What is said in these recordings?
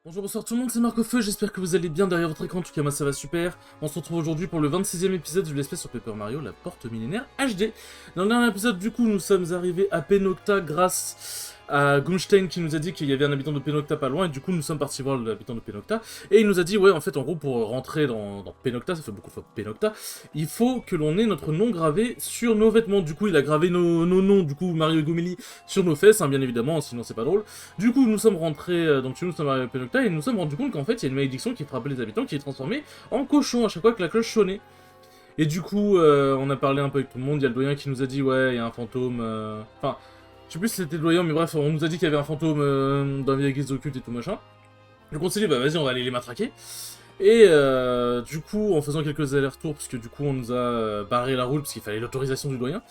Bonjour, bonsoir tout le monde, c'est Marc au Feu, j'espère que vous allez bien derrière votre écran, en tout cas moi ça va super. On se retrouve aujourd'hui pour le 26e épisode de l'espèce sur Paper Mario, la porte millénaire HD. Dans le dernier épisode, du coup, nous sommes arrivés à Penocta grâce à Gunstein qui nous a dit qu'il y avait un habitant de Penocta pas loin, et du coup nous sommes partis voir l'habitant de Penocta. Et il nous a dit, ouais, en fait, en gros, pour rentrer dans Penocta, ça fait beaucoup de fois Penocta, il faut que l'on ait notre nom gravé sur nos vêtements. Du coup, il a gravé nos noms, du coup, Mario et Gomeli, sur nos fesses, hein, bien évidemment, sinon c'est pas drôle. Du coup, nous sommes rentrés, donc chez nous sommes arrivés à Penocta, et nous nous sommes rendus compte qu'en fait, il y a une malédiction qui frappait les habitants, qui est transformée en cochon à chaque fois que la cloche sonnait. Et du coup, on a parlé un peu avec tout le monde, il y a le doyen qui nous a dit, ouais, il y a un fantôme, enfin, je sais plus si c'était le doyen, mais bref, on nous a dit qu'il y avait un fantôme dans les églises occultes et tout machin. Donc on s'est dit, bah vas-y, on va aller les matraquer. Et du coup, en faisant quelques allers-retours, parce que du coup on nous a barré la route, parce qu'il fallait l'autorisation du doyen,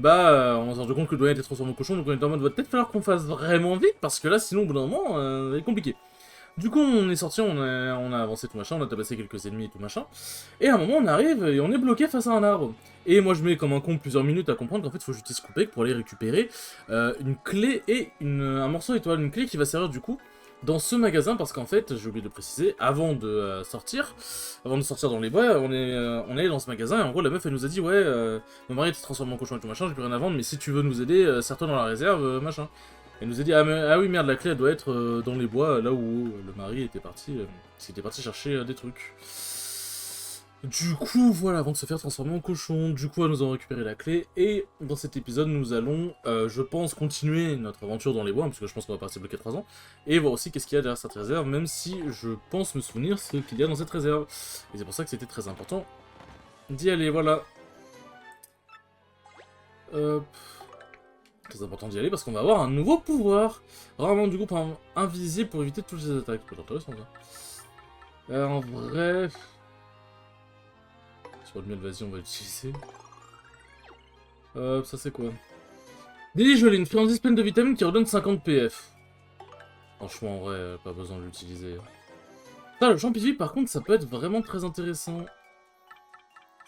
on s'est rendu compte que le doyen était transformé en cochon, donc on était en mode, va peut-être falloir qu'on fasse vraiment vite, parce que là, sinon, au bout d'un moment, ça va être compliqué. Du coup, on est sorti, on a avancé tout machin, on a tabassé quelques ennemis et tout machin, et à un moment, on arrive et on est bloqué face à un arbre. Et moi, je mets comme un con plusieurs minutes à comprendre qu'en fait, il faut juste se couper pour aller récupérer une clé et un morceau étoile, une clé qui va servir du coup dans ce magasin, parce qu'en fait, j'ai oublié de préciser, avant de sortir dans les bois, on est allé dans ce magasin, et en gros, la meuf, elle nous a dit, ouais, mon mari était transformé en cochon et tout machin, j'ai plus rien à vendre, mais si tu veux nous aider, serre-toi dans la réserve, machin. Elle nous a dit, ah oui, merde, la clé, elle doit être dans les bois, là où le mari était parti, parce qu'il était parti chercher des trucs. Du coup, voilà, avant de se faire transformer en cochon, du coup, nous avons récupéré la clé, et dans cet épisode, nous allons, je pense, continuer notre aventure dans les bois, parce que je pense qu'on va pas rester bloqué 3 ans, et voir aussi qu'est-ce qu'il y a derrière cette réserve, même si je pense me souvenir ce qu'il y a dans cette réserve. Et c'est pour ça que c'était très important d'y aller, voilà. Hop. Très important d'y aller, parce qu'on va avoir un nouveau pouvoir. Rarement, du coup, invisible pour éviter toutes les attaques. C'est intéressant, ça. En vrai... Sur le miel, vas-y, on va l'utiliser. Ça c'est quoi? Délit une friandise pleine de vitamines qui redonne 50 PF. Franchement, en vrai, pas besoin de l'utiliser. Le champivi, par contre, ça peut être vraiment très intéressant.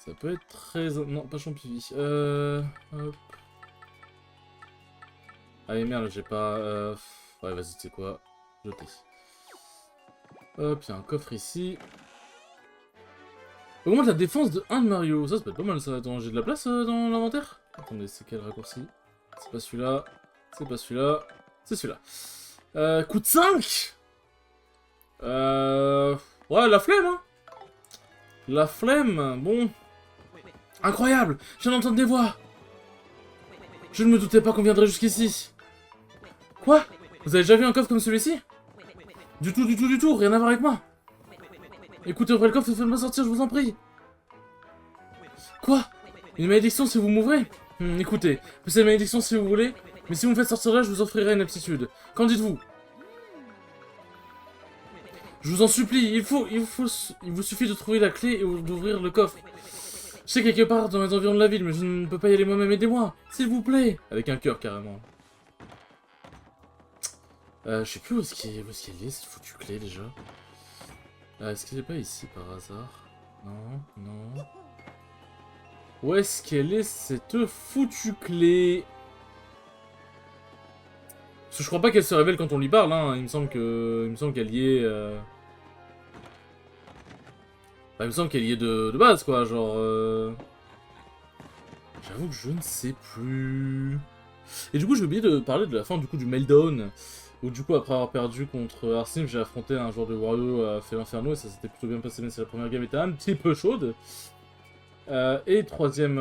Ça peut être très... Non, pas champivi. Hop. Allez, merde, j'ai pas... Ouais, vas-y, tu sais quoi? Jeter. Hop, il y a un coffre ici. Augmente la défense de 1 de Mario. Ça peut être pas mal, ça. Attends, j'ai de la place dans l'inventaire? Attendez, c'est quel raccourci? C'est pas celui-là. C'est pas celui-là. C'est celui-là. Coûte 5. Ouais, la flemme, hein. La flemme, bon. Incroyable. Je viens d'entendre des voix. Je ne me doutais pas qu'on viendrait jusqu'ici. Quoi? Vous avez déjà vu un coffre comme celui-ci? Du tout, rien à voir avec moi. Écoutez, ouvrez le coffre et faites-moi sortir, je vous en prie. Quoi? Une malédiction si vous m'ouvrez? Écoutez, poussez la malédiction si vous voulez, mais si vous me faites sortir là, je vous offrirai une aptitude. Qu'en dites-vous? Je vous en supplie, il vous suffit de trouver la clé et d'ouvrir le coffre. Je sais quelque part dans les environs de la ville, mais je ne peux pas y aller moi-même, aidez-moi, s'il vous plaît. Avec un cœur, carrément. Je sais plus où est-ce qu'elle est, cette foutue clé, déjà. Est-ce qu'elle est pas ici, par hasard? Non. Où est-ce qu'elle est, cette foutue clé? Parce que je crois pas qu'elle se révèle quand on lui parle, hein. Il me semble qu'elle y est... Enfin, il me semble qu'elle y est de base, quoi, genre... J'avoue que je ne sais plus... Et du coup, j'ai oublié de parler de la fin, du coup, du Meltdown. Où, du coup, après avoir perdu contre Arsene, j'ai affronté un joueur de Wario à fait l'Inferno, et ça s'était plutôt bien passé, même si la première game était un petit peu chaude. Et troisième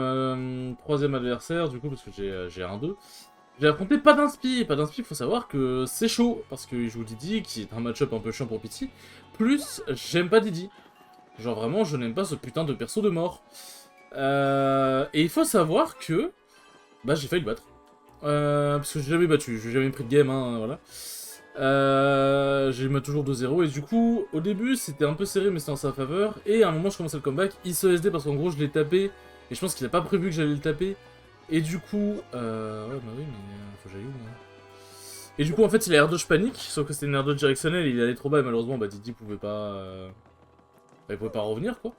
adversaire, du coup, parce que j'ai un 2. J'ai affronté pas d'inspi. Pas d'inspi, il faut savoir que c'est chaud, parce qu'il joue Didi, qui est un match-up un peu chiant pour Pity. Plus, j'aime pas Didi. Genre vraiment, je n'aime pas ce putain de perso de mort. Et il faut savoir que... Bah, j'ai failli le battre. Parce que j'ai jamais battu, j'ai jamais pris de game, hein, voilà. J'ai mis toujours 2-0, et du coup, au début, c'était un peu serré, mais c'était en sa faveur. Et à un moment, je commençais le comeback, il se SD parce qu'en gros, je l'ai tapé, et je pense qu'il a pas prévu que j'allais le taper. Et du coup, ouais, bah oui, mais faut que j'aille où, moi? Et du coup, en fait, il a air dodge panique, sauf que c'était une air dodge directionnelle, il allait trop bas, et malheureusement, bah, Didi pouvait pas... il pouvait pas revenir, quoi.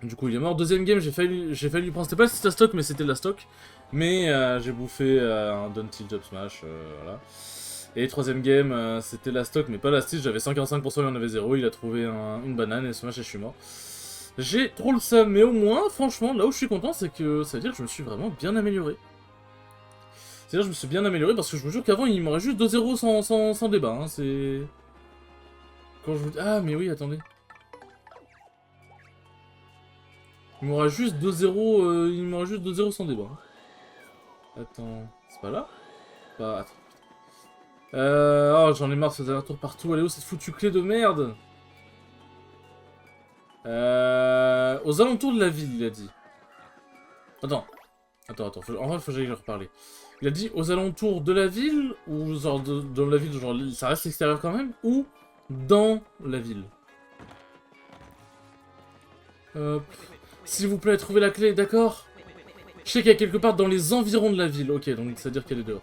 Du coup, il est mort. Deuxième game, j'ai failli lui prendre. C'était pas la stock, mais c'était de la stock. Mais j'ai bouffé un Down Tilt Up Smash, voilà. Et troisième game, c'était la stock, mais pas la stitch, j'avais 145%, il y en avait 0, il a trouvé une banane et smash et je suis mort. J'ai trop le seum, mais au moins, franchement, là où je suis content, c'est que ça veut dire que je me suis vraiment bien amélioré. C'est-à-dire que je me suis bien amélioré parce que je me jure qu'avant, il m'aurait juste 2-0 sans débat, hein, c'est... Quand je vous dis... Ah, mais oui, attendez. Il m'aurait juste 2-0, il m'aurait juste 2-0 sans débat. Hein. Attends, c'est pas là? Pas... Attends. Oh, j'en ai marre de ces allers-retours partout. Allez où cette foutue clé de merde? Aux alentours de la ville, il a dit. Attends. En vrai, faut que j'aille leur parler. Il a dit aux alentours de la ville, ou genre dans la ville, genre ça reste extérieur quand même, ou dans la ville. S'il vous plaît, trouvez la clé, d'accord? Je sais qu'elle est quelque part dans les environs de la ville. Ok, donc ça veut dire qu'elle est dehors.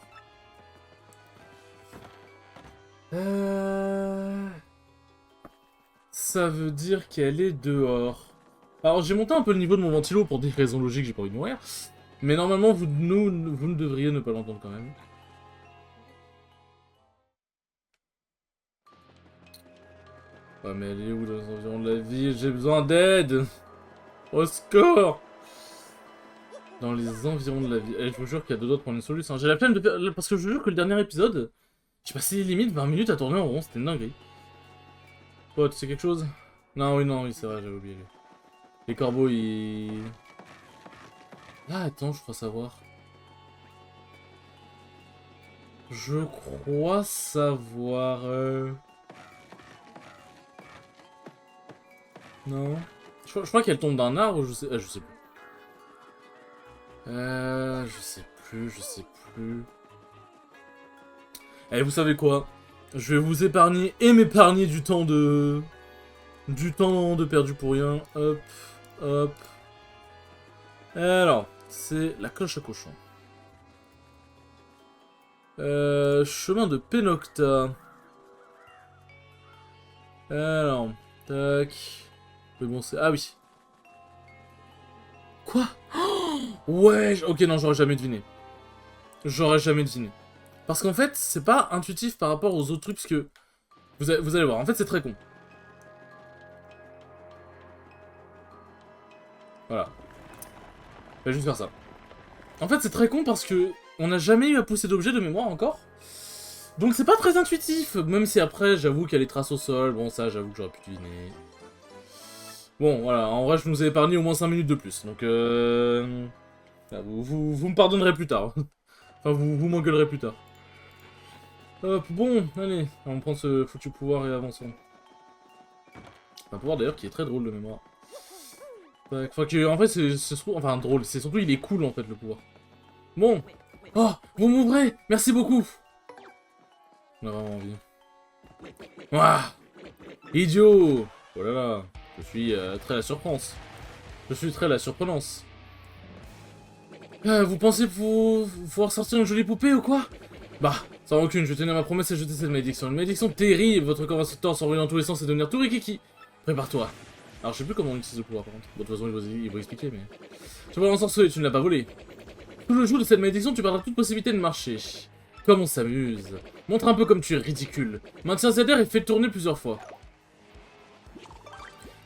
Ça veut dire qu'elle est dehors. Alors j'ai monté un peu le niveau de mon ventilo pour des raisons logiques, j'ai pas envie de mourir. Mais normalement, vous ne devriez ne pas l'entendre quand même. Ouais, mais elle est où dans les environs de la ville? J'ai besoin d'aide! Au score! Dans les environs de la ville. Et je vous jure qu'il y a deux doigts de prendre une solution. J'ai la flemme de faire... Parce que je vous jure que le dernier épisode, j'ai passé limite 20 minutes à tourner en rond, c'était une dinguerie. Oh, tu sais quelque chose? Non, oui, c'est vrai, j'avais oublié. Les corbeaux, ils... Ah, attends, je crois savoir. Je crois savoir... Non. Je crois qu'elle tombe d'un arbre, je sais... Ah, je sais plus. Je sais plus. Eh, vous savez quoi? Je vais vous épargner et m'épargner du temps de... Du temps de perdu pour rien. Hop, hop. Alors, c'est la cloche à cochon. Chemin de Penocta. Alors, tac. Mais bon, c'est... Ah oui. Quoi? Oh ouais, ok, non, j'aurais jamais deviné. J'aurais jamais deviné. Parce qu'en fait, c'est pas intuitif par rapport aux autres trucs, parce que... Vous allez voir, en fait, c'est très con. Voilà. Je vais juste faire ça. En fait, c'est très con parce que... On n'a jamais eu à pousser d'objet de mémoire encore. Donc c'est pas très intuitif, même si après, j'avoue qu'il y a les traces au sol. Bon, ça, j'avoue que j'aurais pu deviner. Bon, voilà, en vrai, je nous ai épargné au moins 5 minutes de plus. Donc, vous me pardonnerez plus tard. Enfin, vous m'engueulerez plus tard. Hop, bon, allez, on prend ce foutu pouvoir et avançons. Un pouvoir d'ailleurs qui est très drôle de mémoire. Enfin, en fait, c'est surtout... Enfin, drôle, c'est surtout, il est cool en fait, le pouvoir. Bon. Oh, vous m'ouvrez. Merci beaucoup. On a vraiment envie. Ouah, idiot. Oh là là, je suis très la surprise. Je suis très la surprenance. Vous pensez pouvoir sortir une jolie poupée ou quoi? Bah, sans aucune, je tenais ma promesse et jeter cette malédiction. Une malédiction terrible, votre corps va se tordre, s'enrouler dans tous les sens et devenir tout rikiki. Prépare-toi. Alors, je sais plus comment on utilise le pouvoir par contre. Bon, de toute façon, il va expliquer, mais... Tu vas l'ensorceler, tu ne l'as pas volé. Tout le jour de cette malédiction, tu perdras toute possibilité de marcher. Comme on s'amuse. Montre un peu comme tu es ridicule. Maintiens cette air et fais tourner plusieurs fois.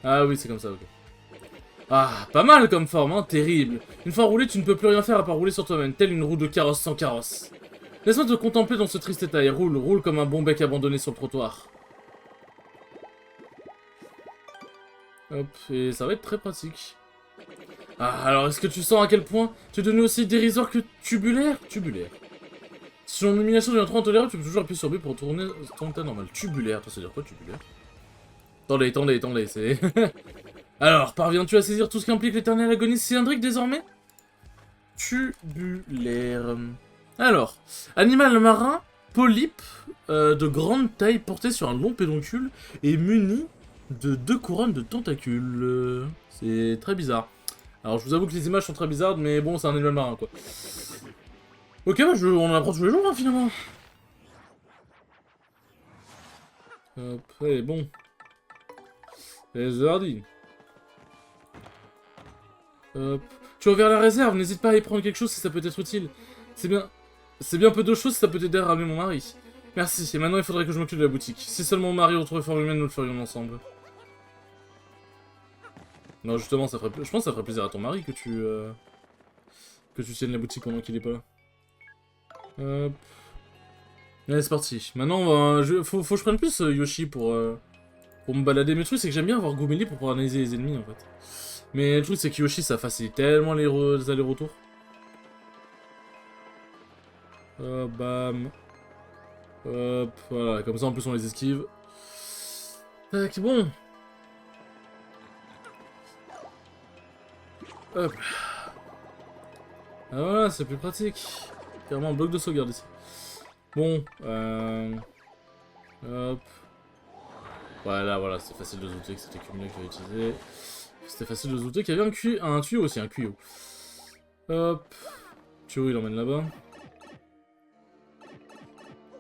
Ah oui, c'est comme ça, ok. Ah, pas mal comme forme, hein, terrible. Une fois roulé, tu ne peux plus rien faire à part rouler sur toi-même, telle une roue de carrosse sans carrosse. Laisse-moi te contempler dans ce triste état et roule comme un bon bec abandonné sur le trottoir. Hop, et ça va être très pratique. Ah, alors est-ce que tu sens à quel point tu es devenu aussi dérisoire que tubulaire? Tubulaire. Si ton illumination devient trop intolérable, tu peux toujours appuyer sur B pour retourner ton état normal. Tubulaire, toi, ça veut dire quoi, tubulaire? Attendez, c'est... Alors, parviens-tu à saisir tout ce qui implique l'éternelle agonie cylindrique désormais? Tubulaire. Alors, animal marin, polype, de grande taille, porté sur un long pédoncule et muni de 2 couronnes de tentacules. C'est très bizarre. Alors, je vous avoue que les images sont très bizarres, mais bon, c'est un animal marin, quoi. Ok, bah, on en apprend tous les jours, hein, finalement. Hop, allez, bon. Les hardy. Hop. Tu as ouvert la réserve, n'hésite pas à y prendre quelque chose si ça peut être utile. C'est bien peu de choses si ça peut t'aider à ramener mon mari. Merci, et maintenant il faudrait que je m'occupe de la boutique. Si seulement mon mari retrouvait forme humaine, nous le ferions ensemble. Non, justement, ça ferait... je pense que ça ferait plaisir à ton mari que tu tiennes la boutique pendant qu'il est pas là. Hop. Allez, c'est parti. Maintenant, faut que je prenne plus Yoshi pour me balader. Mais le truc, c'est que j'aime bien avoir Gomeli pour pouvoir analyser les ennemis, en fait. Mais le truc, c'est que Yoshi, ça facilite tellement les allers-retours. Bam. Hop, voilà. Comme ça, en plus, on les esquive. Tac, bon. Hop. Ah voilà, c'est plus pratique. Carrément un bloc de sauvegarde ici. Bon, hop. Voilà, c'était facile de zooter que c'était cumulé que j'avais utilisé. C'était facile de zooter qu'il y avait un tuyau aussi, un tuyau. Hop. Tuyau, il emmène là-bas.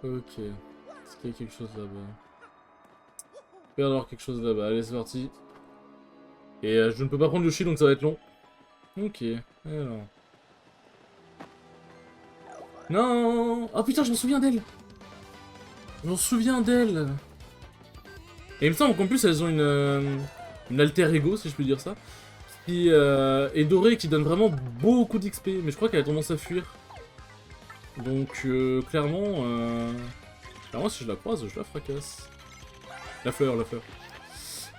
Ok. Est-ce qu'il y a quelque chose là-bas? Il peut y avoir quelque chose là-bas. Allez, c'est parti. Et je ne peux pas prendre Yoshi, donc ça va être long. Ok, alors... Non. Oh putain, je m'en souviens d'elle. Je m'en souviens d'elle. Et il me semble qu'en plus, elles ont une alter ego, si je peux dire ça, qui est dorée, qui donne vraiment beaucoup d'XP, mais je crois qu'elle a tendance à fuir. Donc, clairement, si je la croise, je la fracasse. La fleur.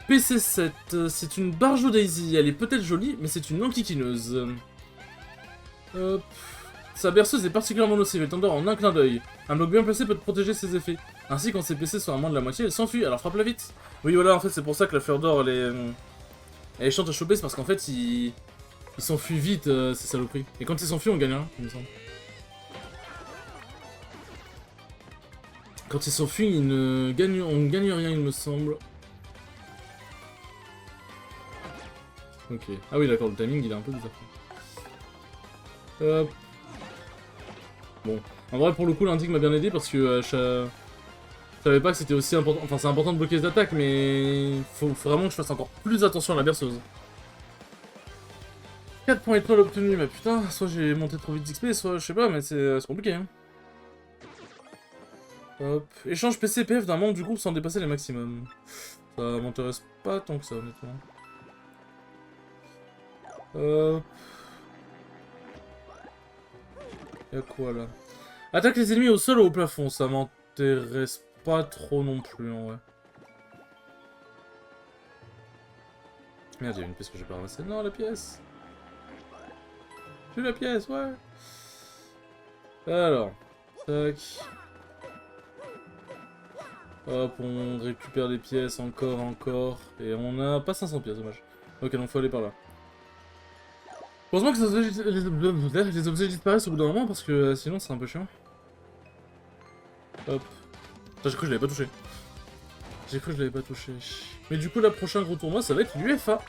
PC7, c'est une Barjo Daisy. Elle est peut-être jolie, mais c'est une enquiquineuse. Hop. Sa berceuse est particulièrement nocive, elle t'endort en un clin d'œil. Un bloc bien placé peut te protéger ses effets. Ainsi, quand ses PC sont à moins de la moitié, elle s'enfuit, alors frappe-la vite. Oui, voilà, en fait, c'est pour ça que la fleur d'or, elle est chiante à choper, c'est parce qu'en fait, il s'enfuit vite, ces saloperies. Et quand il s'enfuit, on gagne rien, il me semble. Quand il s'enfuit, on ne gagne rien, il me semble. Ok. Ah oui, d'accord, le timing, il est un peu bizarre. Hop. Bon. En vrai, pour le coup, l'indique m'a bien aidé parce que je savais pas que c'était aussi important. Enfin, c'est important de bloquer les attaques, mais faut vraiment que je fasse encore plus attention à la berceuse. 4 points étoiles obtenus, mais putain, soit j'ai monté trop vite d'XP, soit je sais pas, mais c'est compliqué. Hein. Hop. Échange PCPF d'un membre du groupe sans dépasser les maximums. Ça m'intéresse pas tant que ça, honnêtement. Hop. Y'a quoi là? Attaque les ennemis au sol ou au plafond, ça m'intéresse pas trop non plus en vrai. Merde, il y a une pièce que j'ai pas ramassée. Non, la pièce! J'ai la pièce, ouais! Alors, tac. Hop, on récupère des pièces, encore. Et on a pas 500 pièces, dommage. Ok, donc faut aller par là. Heureusement que les objets disparaissent au bout d'un moment parce que sinon c'est un peu chiant. Hop. J'ai cru que je l'avais pas touché. Mais du coup, la prochaine gros tournoi, ça va être l'UFA.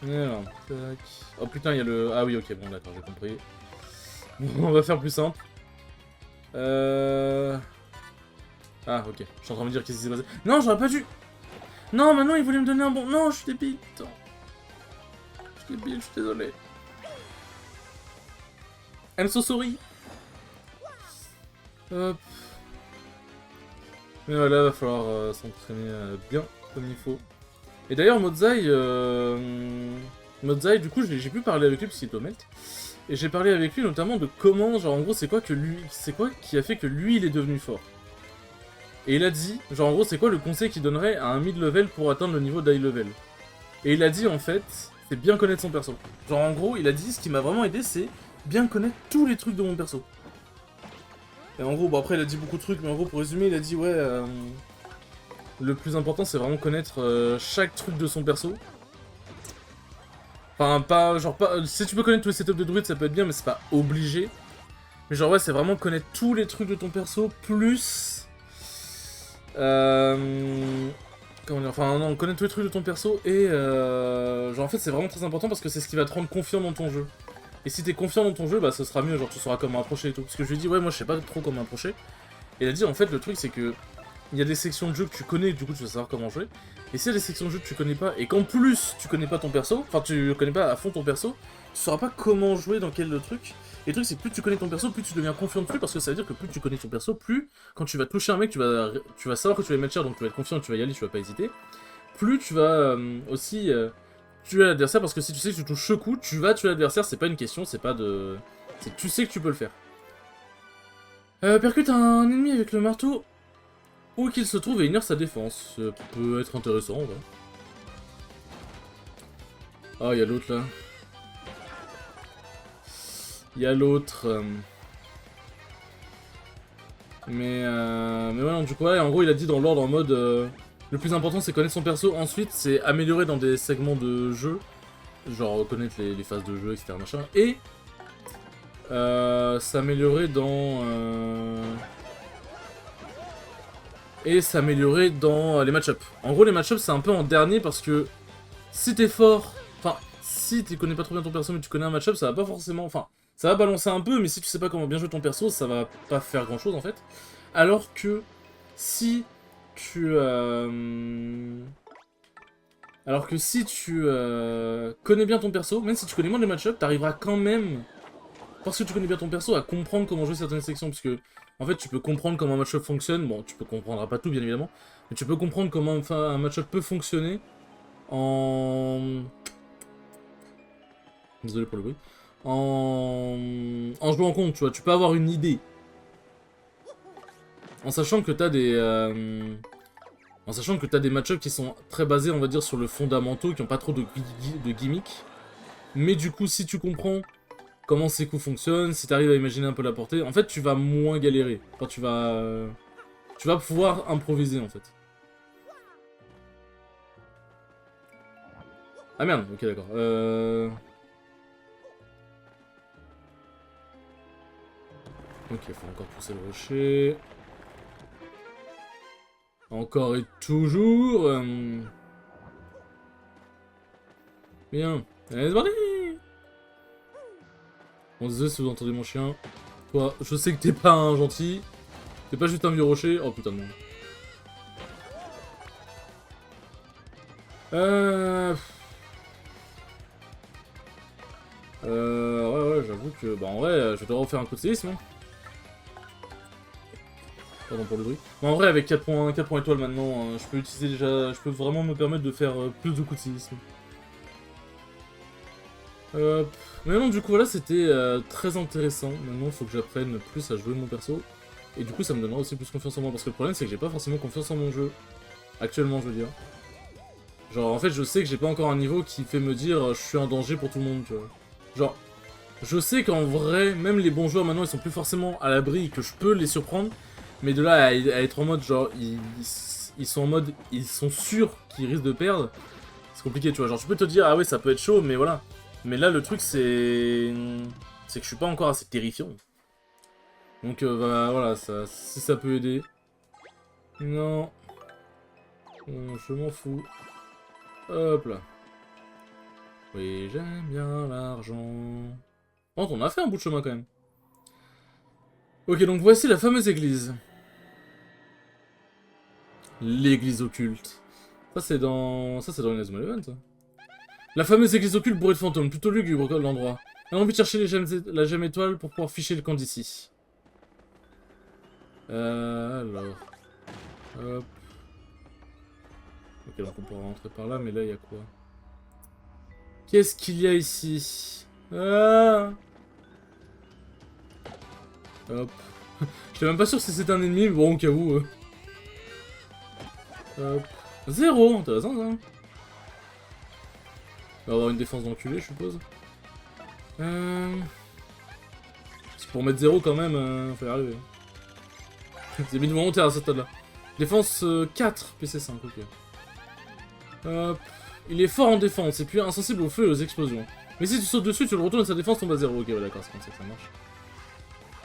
Alors, tac. Oh putain, il y a le... Ah oui, ok, bon, d'accord, j'ai compris. Bon, on va faire plus simple. Ah, ok. Je suis en train de me dire qu'est-ce qui s'est passé. Non, j'aurais pas dû... Non, maintenant, il voulait me donner un bon... Non, je suis débile, putain. Je suis désolé. I'm so sorry. Hop. Mais voilà, va falloir s'entraîner bien comme il faut. Et d'ailleurs, Mozai, du coup, j'ai pu parler avec lui parce qu'il est au melt. Et j'ai parlé avec lui notamment de comment, genre en gros, c'est quoi qui a fait que lui, il est devenu fort. Et il a dit, genre en gros, c'est quoi le conseil qu'il donnerait à un mid-level pour atteindre le niveau d'high level. Et il a dit, en fait, c'est bien connaître son perso. Genre en gros, il a dit, ce qui m'a vraiment aidé, c'est bien connaître tous les trucs de mon perso. Et en gros, bon après il a dit beaucoup de trucs, mais en gros pour résumer, il a dit ouais, le plus important c'est vraiment connaître chaque truc de son perso. Enfin pas, genre pas, si tu peux connaître tous les setups de druide ça peut être bien, mais c'est pas obligé. Mais genre ouais, c'est vraiment connaître tous les trucs de ton perso, plus... comment dire, enfin non, connaître tous les trucs de ton perso et genre en fait c'est vraiment très important parce que c'est ce qui va te rendre confiant dans ton jeu. Et si t'es confiant dans ton jeu, bah ça sera mieux, genre tu sauras comment approcher et tout. Parce que je lui ai dit, ouais, moi je sais pas trop comment approcher. Et il a dit, en fait, le truc c'est que il y a des sections de jeu que tu connais, du coup tu vas savoir comment jouer. Et s'il y a des sections de jeu que tu connais pas, et qu'en plus tu connais pas ton perso, enfin tu connais pas à fond ton perso, sauras pas comment jouer dans quel truc. Et le truc, c'est que plus tu connais ton perso, plus tu deviens confiant dessus, parce que ça veut dire que plus tu connais ton perso, plus quand tu vas toucher un mec, tu vas savoir que tu vas mettre cher, donc tu vas être confiant, tu vas y aller, tu vas pas hésiter. Plus tu vas aussi tuer l'adversaire, parce que si tu sais que tu touches ce coup, tu vas tuer l'adversaire, c'est pas une question, c'est pas de... C'est que tu sais que tu peux le faire. Percute un ennemi avec le marteau, où qu'il se trouve et ignore sa défense. Ça peut être intéressant, ouais. Ah, il y a l'autre là. Il y a l'autre. Mais ouais, non, du coup, ouais, en gros, il a dit dans l'ordre en mode... le plus important, c'est connaître son perso. Ensuite, c'est améliorer dans des segments de jeu. Genre, connaître les phases de jeu, etc. Machin. Et... s'améliorer dans... Et s'améliorer dans les match-up. En gros, les match-up, c'est un peu en dernier parce que... Si t'es fort... Enfin, si tu connais pas trop bien ton perso, mais tu connais un match-up, ça va pas forcément... Enfin... Ça va balancer un peu, mais si tu sais pas comment bien jouer ton perso, ça va pas faire grand chose en fait. Alors que si tu connais bien ton perso, même si tu connais moins les match-up, t'arriveras quand même, parce que tu connais bien ton perso, à comprendre comment jouer certaines sections, parce que en fait tu peux comprendre comment un match-up fonctionne, bon tu peux comprendre pas tout bien évidemment, mais tu peux comprendre comment un match-up peut fonctionner en... Désolé pour le bruit. En jouant compte, tu vois, tu peux avoir une idée. En sachant que t'as des... En sachant que t'as des match-ups qui sont très basés, on va dire, sur le fondamentaux, qui ont pas trop de gimmicks. Mais du coup, si tu comprends comment ces coups fonctionnent, si t'arrives à imaginer un peu la portée, en fait, tu vas moins galérer. Enfin, tu vas pouvoir improviser, en fait. Ah merde, ok, d'accord. Ok, il faut encore pousser le rocher. Encore et toujours. Bien. Allez, c'est parti. Bon, désolé si vous entendez mon chien. Toi, je sais que t'es pas un gentil. T'es pas juste un vieux rocher. Oh putain de merde. Ouais, j'avoue que... Bah en vrai, je vais devoir refaire un coup de séisme. Hein. Pardon pour le bruit. Bon, en vrai, avec 4 points étoiles maintenant, je peux utiliser déjà... Je peux vraiment me permettre de faire plus de coups de séisme. Mais non, du coup, voilà, c'était très intéressant. Maintenant, il faut que j'apprenne plus à jouer mon perso. Et du coup, ça me donnera aussi plus confiance en moi. Parce que le problème, c'est que j'ai pas forcément confiance en mon jeu. Actuellement, je veux dire. Genre, en fait, je sais que j'ai pas encore un niveau qui fait me dire je suis un danger pour tout le monde, tu vois. Genre, je sais qu'en vrai, même les bons joueurs maintenant, ils sont plus forcément à l'abri et que je peux les surprendre. Mais de là à être en mode, genre, ils sont en mode, ils sont sûrs qu'ils risquent de perdre. C'est compliqué, tu vois. Genre, je peux te dire, ah ouais, ça peut être chaud, mais voilà. Mais là, le truc, c'est que je suis pas encore assez terrifiant. Donc, bah, voilà, ça, si ça peut aider. Non. Bon, je m'en fous. Hop là. Oui, j'aime bien l'argent. Bon, on a fait un bout de chemin quand même. Ok, donc voici la fameuse église. L'église occulte. Ça, c'est dans Inazuma Eleven, ça. La fameuse église occulte bourrée de fantômes, plutôt lugubre que l'endroit. On a envie de chercher la gemme étoile pour pouvoir ficher le camp d'ici. Alors... Hop. Ok, donc on pourra rentrer par là, mais là, il y a quoi? Qu'est-ce qu'il y a ici? Ah. Hop. J'étais même pas sûr si c'était un ennemi, mais bon, au cas où... Hop. 0, intéressant, ça. On va avoir une défense d'enculé, je suppose. C'est pour mettre 0 quand même, faut y arriver. C'est mis de volontaire à ce stade-là. Défense 4, PC5, ok. Hop. Il est fort en défense, et puis insensible au feu et aux explosions. Mais si tu sautes dessus, tu le retournes et sa défense tombe à 0. Ok, ouais, d'accord, c'est comme ça que ça marche.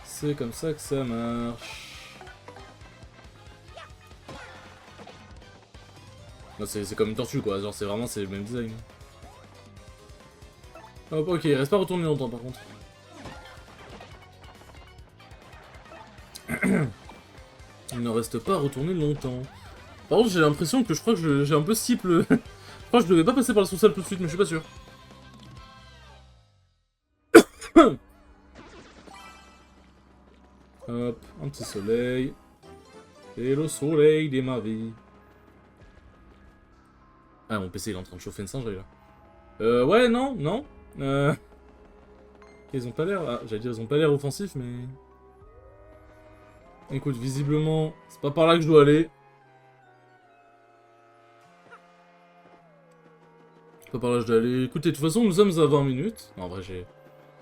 C'est comme ça que ça marche. Non, c'est comme une tortue, quoi. Genre, c'est vraiment le même design. Hop, ok, il reste pas retourné longtemps, par contre. Il ne reste pas retourné longtemps. Par contre, j'ai l'impression que je crois que j'ai un peu skip le... Je crois que je devais pas passer par le sous-sol tout de suite, mais je suis pas sûr. Hop, un petit soleil. C'est le soleil de ma vie. Ah, mon PC il est en train de chauffer une singerie là. Ouais, non, non. Ils ont pas l'air... Ah, j'allais dire, ils ont pas l'air offensifs, mais... Écoute, visiblement, c'est pas par là que je dois aller. C'est pas par là que je dois aller. Écoutez, de toute façon, nous sommes à 20 minutes. Non, en vrai, j'ai...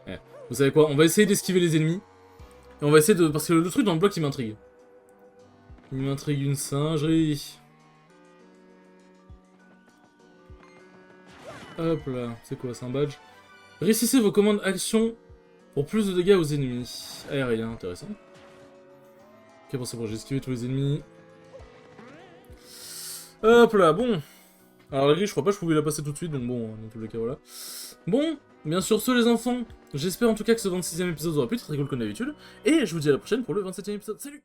Eh. Vous savez quoi? On va essayer d'esquiver les ennemis. Et on va essayer de... Parce que le truc dans le bloc, il m'intrigue. Il m'intrigue une singerie. Hop là, c'est quoi, c'est un badge? Réussissez vos commandes action pour plus de dégâts aux ennemis. Aérien, intéressant. Ok, bon c'est bon, j'ai esquivé tous les ennemis. Hop là, bon. Alors la grille, je crois pas que je pouvais la passer tout de suite, donc bon, dans tous les cas, voilà. Bon, bien sûr, ce les enfants, j'espère en tout cas que ce 26e épisode aura pu être très cool comme d'habitude. Et je vous dis à la prochaine pour le 27e épisode. Salut!